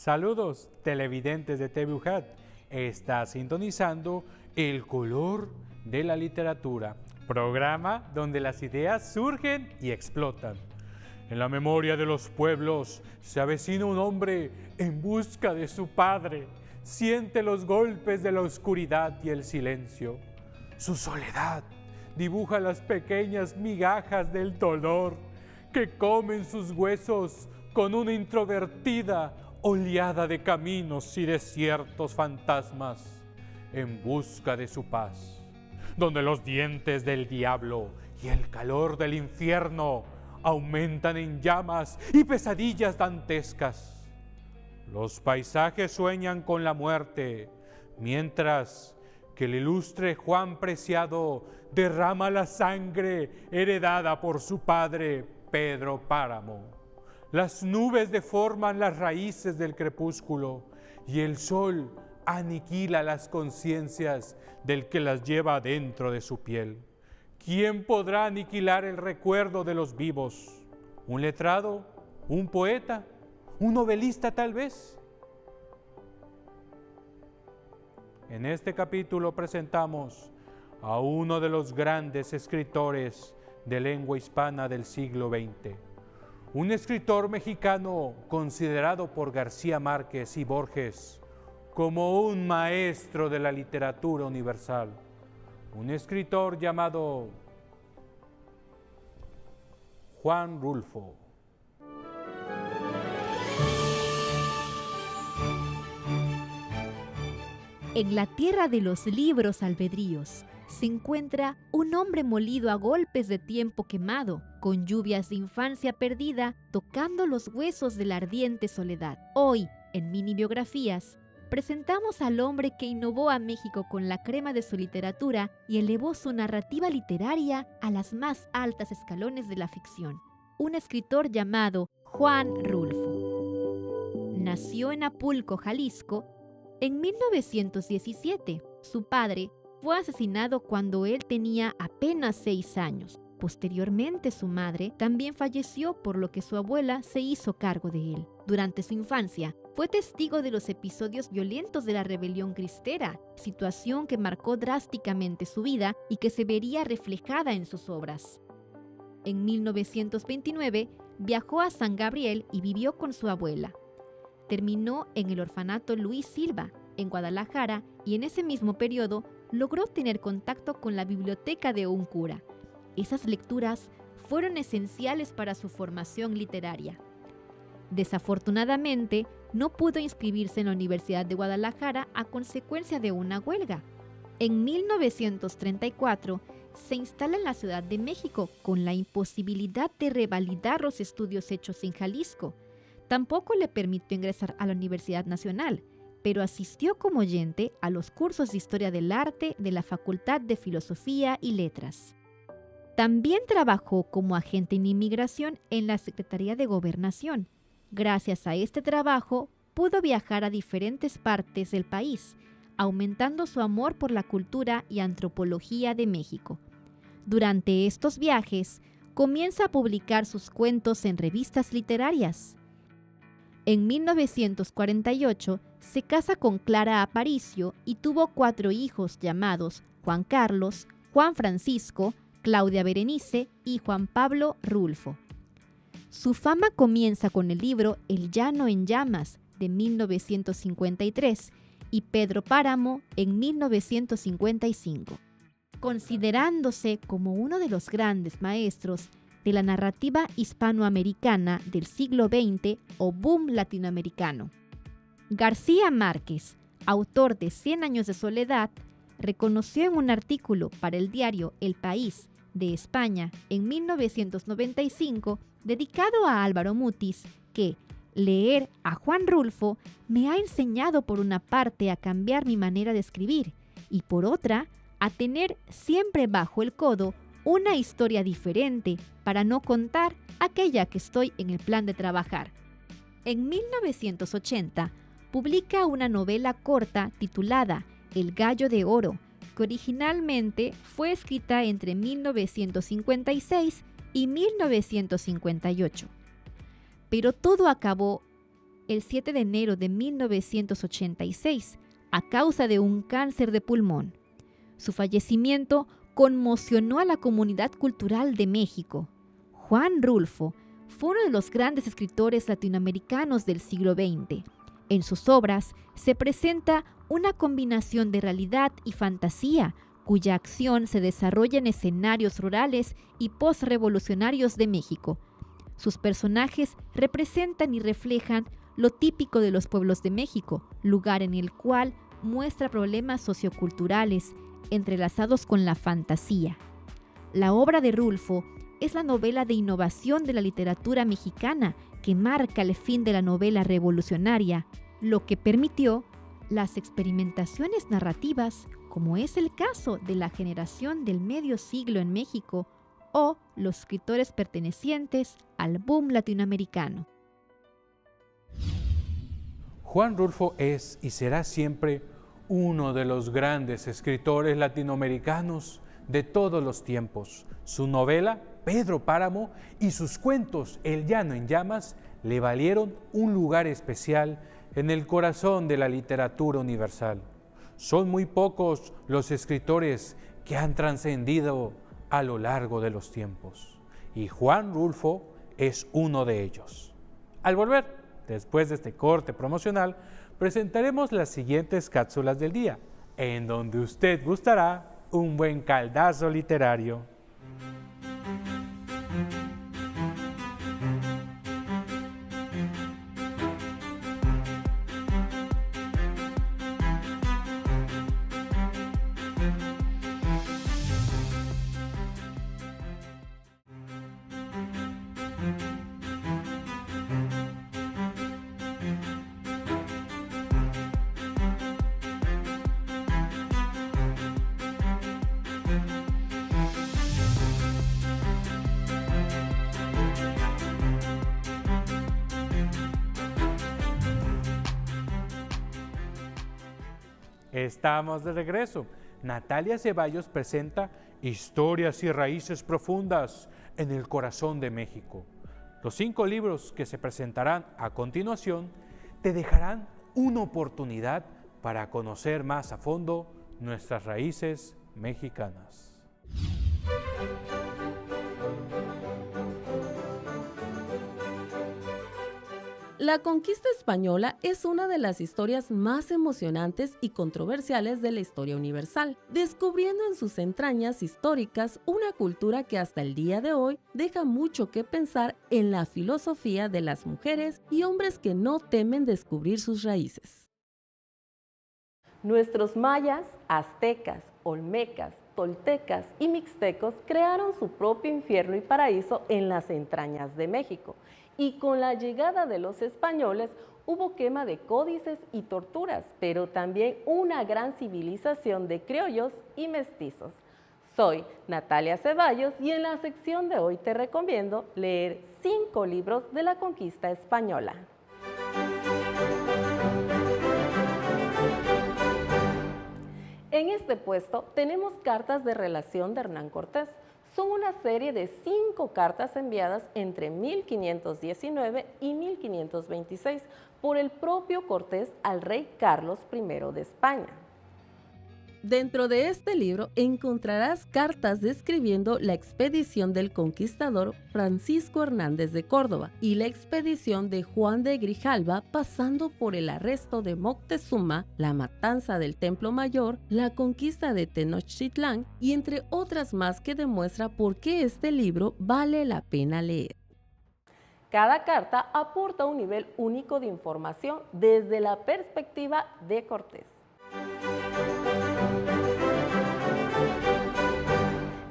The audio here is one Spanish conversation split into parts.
Saludos televidentes de TV UJAT. Está sintonizando El Color de la Literatura, programa donde las ideas surgen y explotan. En la memoria de los pueblos se avecina un hombre en busca de su padre. Siente los golpes de la oscuridad y el silencio. Su soledad dibuja las pequeñas migajas del dolor que comen sus huesos con una introvertida oleada de caminos y desiertos fantasmas en busca de su paz, donde los dientes del diablo y el calor del infierno aumentan en llamas y pesadillas dantescas. Los paisajes sueñan con la muerte, mientras que el ilustre Juan Preciado derrama la sangre heredada por su padre Pedro Páramo. Las nubes deforman las raíces del crepúsculo y el sol aniquila las conciencias del que las lleva dentro de su piel. ¿Quién podrá aniquilar el recuerdo de los vivos? ¿Un letrado? ¿Un poeta? ¿Un novelista tal vez? En este capítulo presentamos a uno de los grandes escritores de lengua hispana del siglo XX. Un escritor mexicano considerado por García Márquez y Borges como un maestro de la literatura universal. Un escritor llamado Juan Rulfo. En la tierra de los libros albedríos se encuentra un hombre molido a golpes de tiempo quemado, con lluvias de infancia perdida, tocando los huesos de la ardiente soledad. Hoy, en Mini Biografías, presentamos al hombre que innovó a México con la crema de su literatura y elevó su narrativa literaria a las más altas escalones de la ficción. Un escritor llamado Juan Rulfo. Nació en Apulco, Jalisco, en 1917. Su padre fue asesinado cuando él tenía apenas 6 años. Posteriormente, su madre también falleció, por lo que su abuela se hizo cargo de él. Durante su infancia, fue testigo de los episodios violentos de la rebelión cristera, situación que marcó drásticamente su vida y que se vería reflejada en sus obras. En 1929, viajó a San Gabriel y vivió con su abuela. Terminó en el orfanato Luis Silva, en Guadalajara, y en ese mismo periodo logró tener contacto con la biblioteca de un cura. Esas lecturas fueron esenciales para su formación literaria. Desafortunadamente, no pudo inscribirse en la Universidad de Guadalajara a consecuencia de una huelga. En 1934, se instala en la Ciudad de México con la imposibilidad de revalidar los estudios hechos en Jalisco. Tampoco le permitió ingresar a la Universidad Nacional, pero asistió como oyente a los cursos de Historia del Arte de la Facultad de Filosofía y Letras. También trabajó como agente en inmigración en la Secretaría de Gobernación. Gracias a este trabajo, pudo viajar a diferentes partes del país, aumentando su amor por la cultura y antropología de México. Durante estos viajes, comienza a publicar sus cuentos en revistas literarias. En 1948 se casa con Clara Aparicio y tuvo 4 hijos llamados Juan Carlos, Juan Francisco, Claudia Berenice y Juan Pablo Rulfo. Su fama comienza con el libro El Llano en Llamas de 1953 y Pedro Páramo en 1955, considerándose como uno de los grandes maestros de la narrativa hispanoamericana del siglo XX o boom latinoamericano. García Márquez, autor de 100 años de soledad, reconoció en un artículo para el diario El País de España en 1995, dedicado a Álvaro Mutis, que leer a Juan Rulfo me ha enseñado por una parte a cambiar mi manera de escribir y por otra a tener siempre bajo el codo una historia diferente para no contar aquella que estoy en el plan de trabajar. En 1980 publica una novela corta titulada El Gallo de Oro, que originalmente fue escrita entre 1956 y 1958. Pero todo acabó el 7 de enero de 1986 a causa de un cáncer de pulmón. Su fallecimiento conmocionó a la comunidad cultural de México. Juan Rulfo fue uno de los grandes escritores latinoamericanos del siglo XX. En sus obras se presenta una combinación de realidad y fantasía, cuya acción se desarrolla en escenarios rurales y postrevolucionarios de México. Sus personajes representan y reflejan lo típico de los pueblos de México, lugar en el cual muestra problemas socioculturales entrelazados con la fantasía. La obra de Rulfo es la novela de innovación de la literatura mexicana que marca el fin de la novela revolucionaria, lo que permitió las experimentaciones narrativas, como es el caso de la generación del medio siglo en México o los escritores pertenecientes al boom latinoamericano. Juan Rulfo es y será siempre uno de los grandes escritores latinoamericanos de todos los tiempos. Su novela, Pedro Páramo, y sus cuentos, El Llano en Llamas, le valieron un lugar especial en el corazón de la literatura universal. Son muy pocos los escritores que han trascendido a lo largo de los tiempos, y Juan Rulfo es uno de ellos. Al volver, después de este corte promocional, presentaremos las siguientes cápsulas del día, en donde usted gustará un buen caldazo literario. Estamos de regreso. Natalia Ceballos presenta Historias y Raíces Profundas en el Corazón de México. Los 5 libros que se presentarán a continuación te dejarán una oportunidad para conocer más a fondo nuestras raíces mexicanas. La conquista española es una de las historias más emocionantes y controversiales de la historia universal, descubriendo en sus entrañas históricas una cultura que hasta el día de hoy deja mucho que pensar en la filosofía de las mujeres y hombres que no temen descubrir sus raíces. Nuestros mayas, aztecas, olmecas, toltecas y mixtecos crearon su propio infierno y paraíso en las entrañas de México. Y con la llegada de los españoles hubo quema de códices y torturas, pero también una gran civilización de criollos y mestizos. Soy Natalia Ceballos y en la sección de hoy te recomiendo leer 5 libros de la conquista española. En este puesto tenemos cartas de relación de Hernán Cortés. Son una serie de 5 cartas enviadas entre 1519 y 1526 por el propio Cortés al rey Carlos I de España. Dentro de este libro encontrarás cartas describiendo la expedición del conquistador Francisco Hernández de Córdoba y la expedición de Juan de Grijalva, pasando por el arresto de Moctezuma, la matanza del Templo Mayor, la conquista de Tenochtitlán y entre otras más, que demuestra por qué este libro vale la pena leer. Cada carta aporta un nivel único de información desde la perspectiva de Cortés.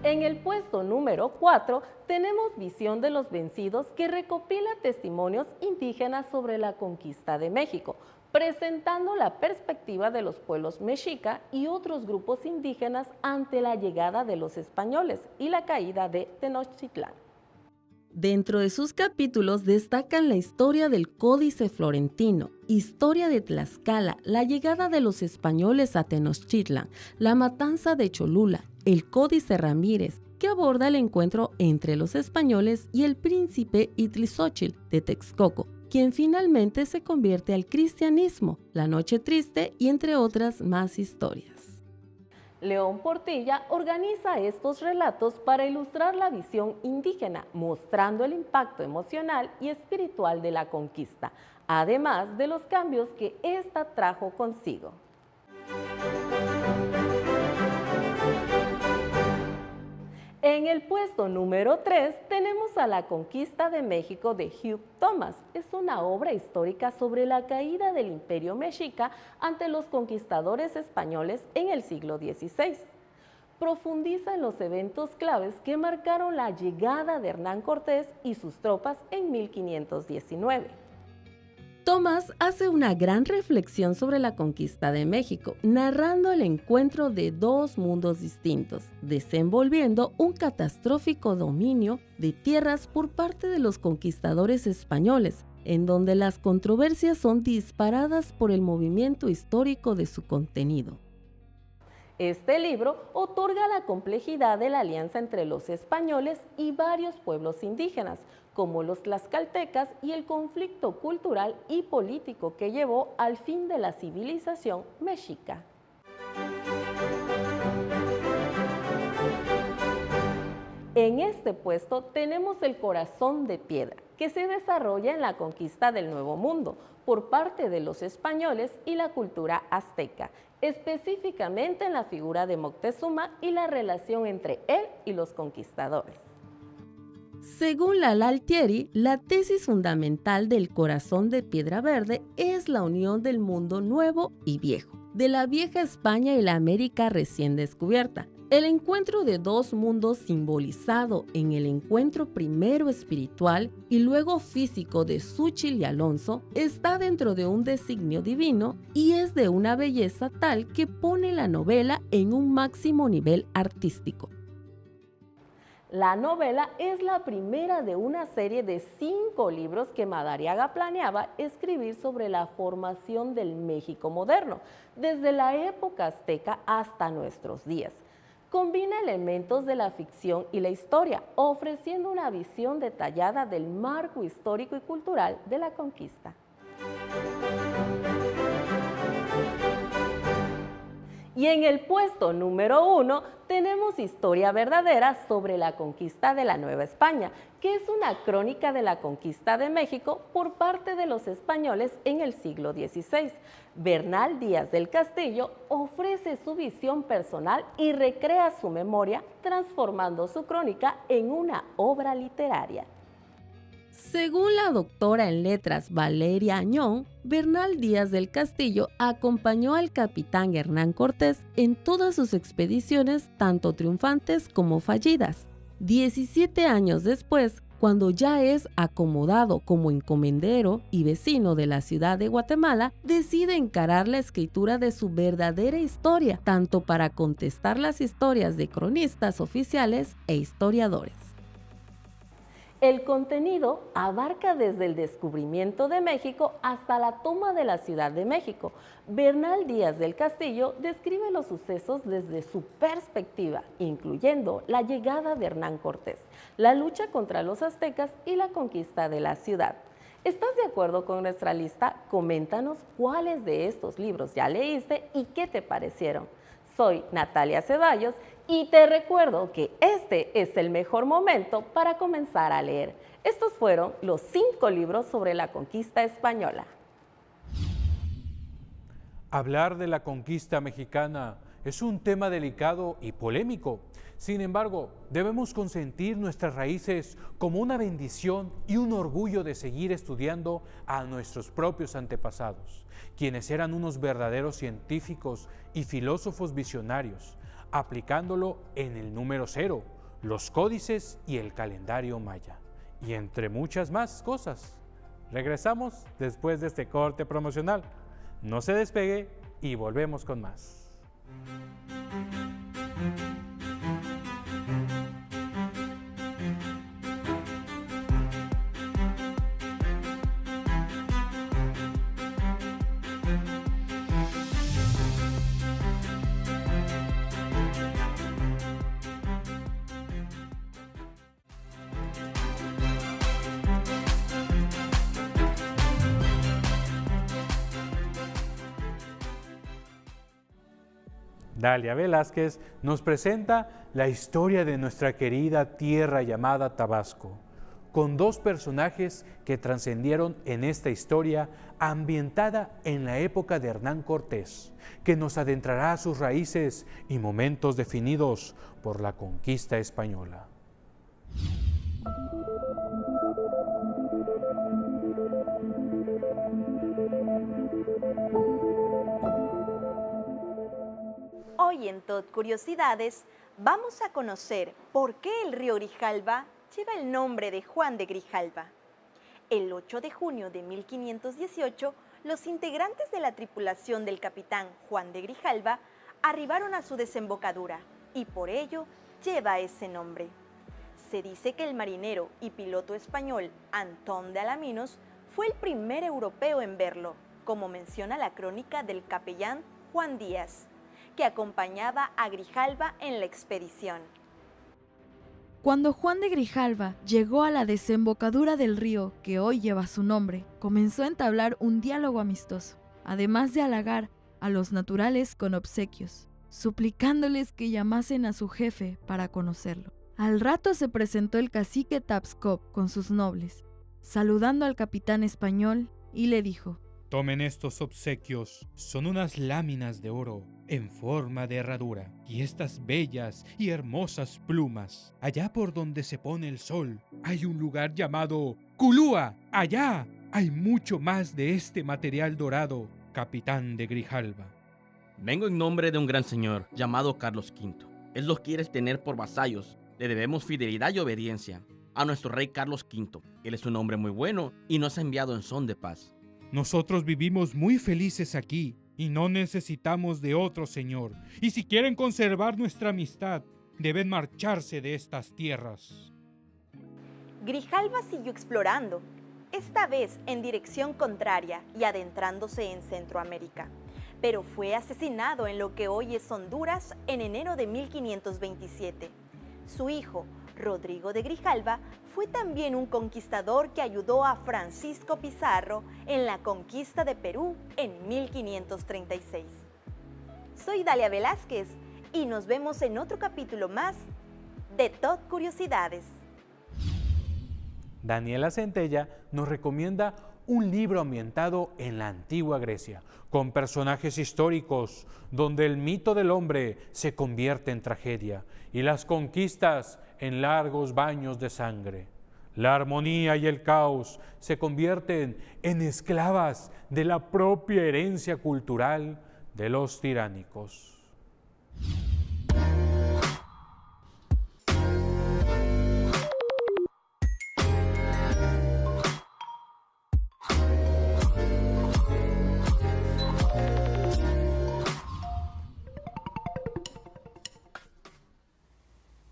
En el puesto número 4 tenemos Visión de los Vencidos, que recopila testimonios indígenas sobre la conquista de México, presentando la perspectiva de los pueblos mexica y otros grupos indígenas ante la llegada de los españoles y la caída de Tenochtitlán. Dentro de sus capítulos destacan la historia del Códice Florentino, historia de Tlaxcala, la llegada de los españoles a Tenochtitlan, la matanza de Cholula, el Códice Ramírez, que aborda el encuentro entre los españoles y el príncipe Itlizóchitl de Texcoco, quien finalmente se convierte al cristianismo, La Noche Triste y entre otras más historias. León Portilla organiza estos relatos para ilustrar la visión indígena, mostrando el impacto emocional y espiritual de la conquista, además de los cambios que ésta trajo consigo. En el puesto número 3 tenemos a La Conquista de México de Hugh Thomas. Es una obra histórica sobre la caída del Imperio Mexica ante los conquistadores españoles en el siglo XVI. Profundiza en los eventos claves que marcaron la llegada de Hernán Cortés y sus tropas en 1519. Thomas hace una gran reflexión sobre la conquista de México, narrando el encuentro de dos mundos distintos, desenvolviendo un catastrófico dominio de tierras por parte de los conquistadores españoles, en donde las controversias son disparadas por el movimiento histórico de su contenido. Este libro otorga la complejidad de la alianza entre los españoles y varios pueblos indígenas, como los tlaxcaltecas, y el conflicto cultural y político que llevó al fin de la civilización mexica. En este puesto tenemos El Corazón de Piedra, que se desarrolla en la conquista del Nuevo Mundo por parte de los españoles y la cultura azteca, específicamente en la figura de Moctezuma y la relación entre él y los conquistadores. Según Lala Altieri, la tesis fundamental del Corazón de Piedra Verde es la unión del mundo nuevo y viejo, de la vieja España y la América recién descubierta. El encuentro de dos mundos simbolizado en el encuentro primero espiritual y luego físico de Xúchitl y Alonso está dentro de un designio divino y es de una belleza tal que pone la novela en un máximo nivel artístico. La novela es la primera de una serie de 5 libros que Madariaga planeaba escribir sobre la formación del México moderno, desde la época azteca hasta nuestros días. Combina elementos de la ficción y la historia, ofreciendo una visión detallada del marco histórico y cultural de la conquista. Y en el puesto número 1 tenemos Historia Verdadera sobre la conquista de la Nueva España, que es una crónica de la conquista de México por parte de los españoles en el siglo XVI. Bernal Díaz del Castillo ofrece su visión personal y recrea su memoria, transformando su crónica en una obra literaria. Según la doctora en letras Valeria Añón, Bernal Díaz del Castillo acompañó al capitán Hernán Cortés en todas sus expediciones, tanto triunfantes como fallidas. 17 años después, cuando ya es acomodado como encomendero y vecino de la ciudad de Guatemala, decide encarar la escritura de su verdadera historia, tanto para contestar las historias de cronistas oficiales e historiadores. El contenido abarca desde el descubrimiento de México hasta la toma de la Ciudad de México. Bernal Díaz del Castillo describe los sucesos desde su perspectiva, incluyendo la llegada de Hernán Cortés, la lucha contra los aztecas y la conquista de la ciudad. ¿Estás de acuerdo con nuestra lista? Coméntanos cuáles de estos libros ya leíste y qué te parecieron. Soy Natalia Ceballos y te recuerdo que este es el mejor momento para comenzar a leer. Estos fueron los 5 libros sobre la conquista española. Hablar de la conquista mexicana es un tema delicado y polémico. Sin embargo, debemos consentir nuestras raíces como una bendición y un orgullo de seguir estudiando a nuestros propios antepasados, quienes eran unos verdaderos científicos y filósofos visionarios, aplicándolo en el número 0, los códices y el calendario maya, y entre muchas más cosas. Regresamos después de este corte promocional. No se despegue y volvemos con más. Dalia Velázquez nos presenta la historia de nuestra querida tierra llamada Tabasco, con dos personajes que trascendieron en esta historia ambientada en la época de Hernán Cortés, que nos adentrará a sus raíces y momentos definidos por la conquista española. Hoy en Tot Curiosidades vamos a conocer por qué el río Grijalva lleva el nombre de Juan de Grijalva. El 8 de junio de 1518, los integrantes de la tripulación del capitán Juan de Grijalva arribaron a su desembocadura y por ello lleva ese nombre. Se dice que el marinero y piloto español Antón de Alaminos fue el primer europeo en verlo, como menciona la crónica del capellán Juan Díaz, que acompañaba a Grijalva en la expedición. Cuando Juan de Grijalva llegó a la desembocadura del río que hoy lleva su nombre, comenzó a entablar un diálogo amistoso, además de halagar a los naturales con obsequios, suplicándoles que llamasen a su jefe para conocerlo. Al rato se presentó el cacique Tapscop con sus nobles, saludando al capitán español y le dijo: Tomen estos obsequios, son unas láminas de oro en forma de herradura, y estas bellas y hermosas plumas. Allá por donde se pone el sol hay un lugar llamado Culúa. Allá hay mucho más de este material dorado, capitán de Grijalva. Vengo en nombre de un gran señor llamado Carlos V. Él los quiere tener por vasallos. Le debemos fidelidad y obediencia a nuestro rey Carlos V. Él es un hombre muy bueno y nos ha enviado en son de paz. Nosotros vivimos muy felices aquí y no necesitamos de otro señor. Y si quieren conservar nuestra amistad, deben marcharse de estas tierras. Grijalva siguió explorando, esta vez en dirección contraria y adentrándose en Centroamérica, pero fue asesinado en lo que hoy es Honduras en enero de 1527. Su hijo, Rodrigo de Grijalva, fue también un conquistador que ayudó a Francisco Pizarro en la conquista de Perú en 1536. Soy Dalia Velázquez y nos vemos en otro capítulo más de Tot Curiosidades. Daniela Centella nos recomienda un libro ambientado en la antigua Grecia, con personajes históricos, donde el mito del hombre se convierte en tragedia y las conquistas en largos baños de sangre. La armonía y el caos se convierten en esclavas de la propia herencia cultural de los tiránicos.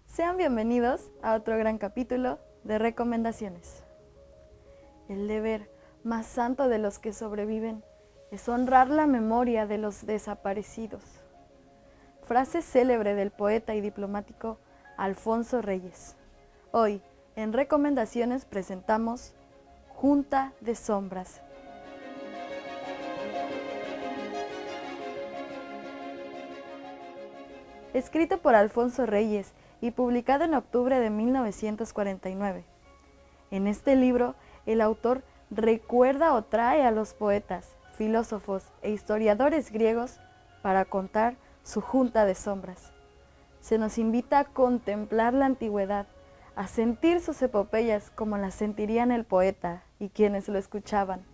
Sean bienvenidos a otro gran capítulo de recomendaciones. El deber más santo de los que sobreviven es honrar la memoria de los desaparecidos. Frase célebre del poeta y diplomático Alfonso Reyes. Hoy, en recomendaciones, presentamos Junta de Sombras. Escrito por Alfonso Reyes y publicado en octubre de 1949. En este libro, el autor recuerda o trae a los poetas, filósofos e historiadores griegos para contar su junta de sombras. Se nos invita a contemplar la antigüedad, a sentir sus epopeyas como las sentirían el poeta y quienes lo escuchaban.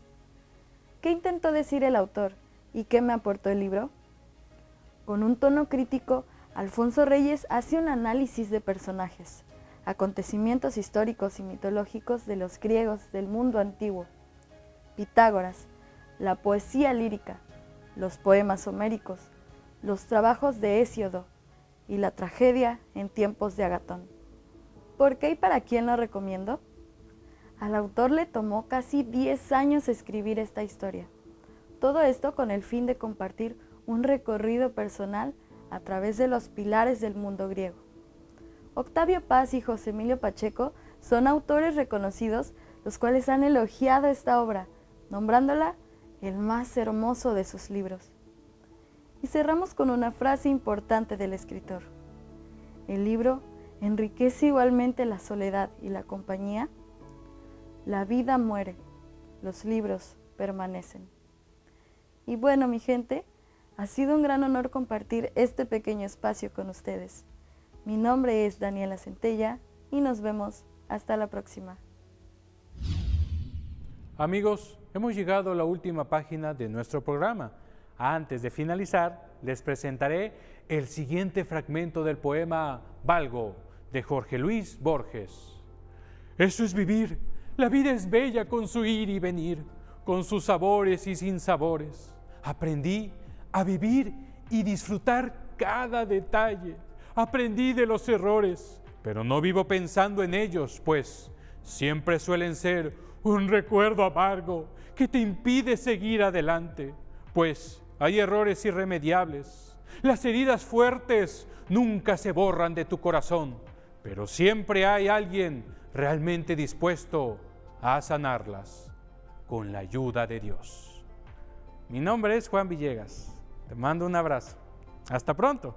¿Qué intentó decir el autor y qué me aportó el libro? Con un tono crítico, Alfonso Reyes hace un análisis de personajes, acontecimientos históricos y mitológicos de los griegos del mundo antiguo, Pitágoras, la poesía lírica, los poemas homéricos, los trabajos de Hesíodo y la tragedia en tiempos de Agatón. ¿Por qué y para quién lo recomiendo? Al autor le tomó casi 10 años escribir esta historia. Todo esto con el fin de compartir un recorrido personal a través de los pilares del mundo griego. Octavio Paz y José Emilio Pacheco son autores reconocidos, los cuales han elogiado esta obra, nombrándola el más hermoso de sus libros. Y cerramos con una frase importante del escritor. El libro enriquece igualmente la soledad y la compañía. La vida muere, los libros permanecen. Y bueno, mi gente, ha sido un gran honor compartir este pequeño espacio con ustedes. Mi nombre es Daniela Centella y nos vemos hasta la próxima. Amigos, hemos llegado a la última página de nuestro programa. Antes de finalizar, les presentaré el siguiente fragmento del poema Valgo, de Jorge Luis Borges. Eso es vivir. La vida es bella con su ir y venir, con sus sabores y sinsabores. Aprendí a vivir y disfrutar cada detalle. Aprendí de los errores, pero no vivo pensando en ellos, pues siempre suelen ser un recuerdo amargo que te impide seguir adelante, pues hay errores irremediables. Las heridas fuertes nunca se borran de tu corazón, pero siempre hay alguien realmente dispuesto a sanarlas con la ayuda de Dios. Mi nombre es Juan Villegas. Te mando un abrazo. Hasta pronto.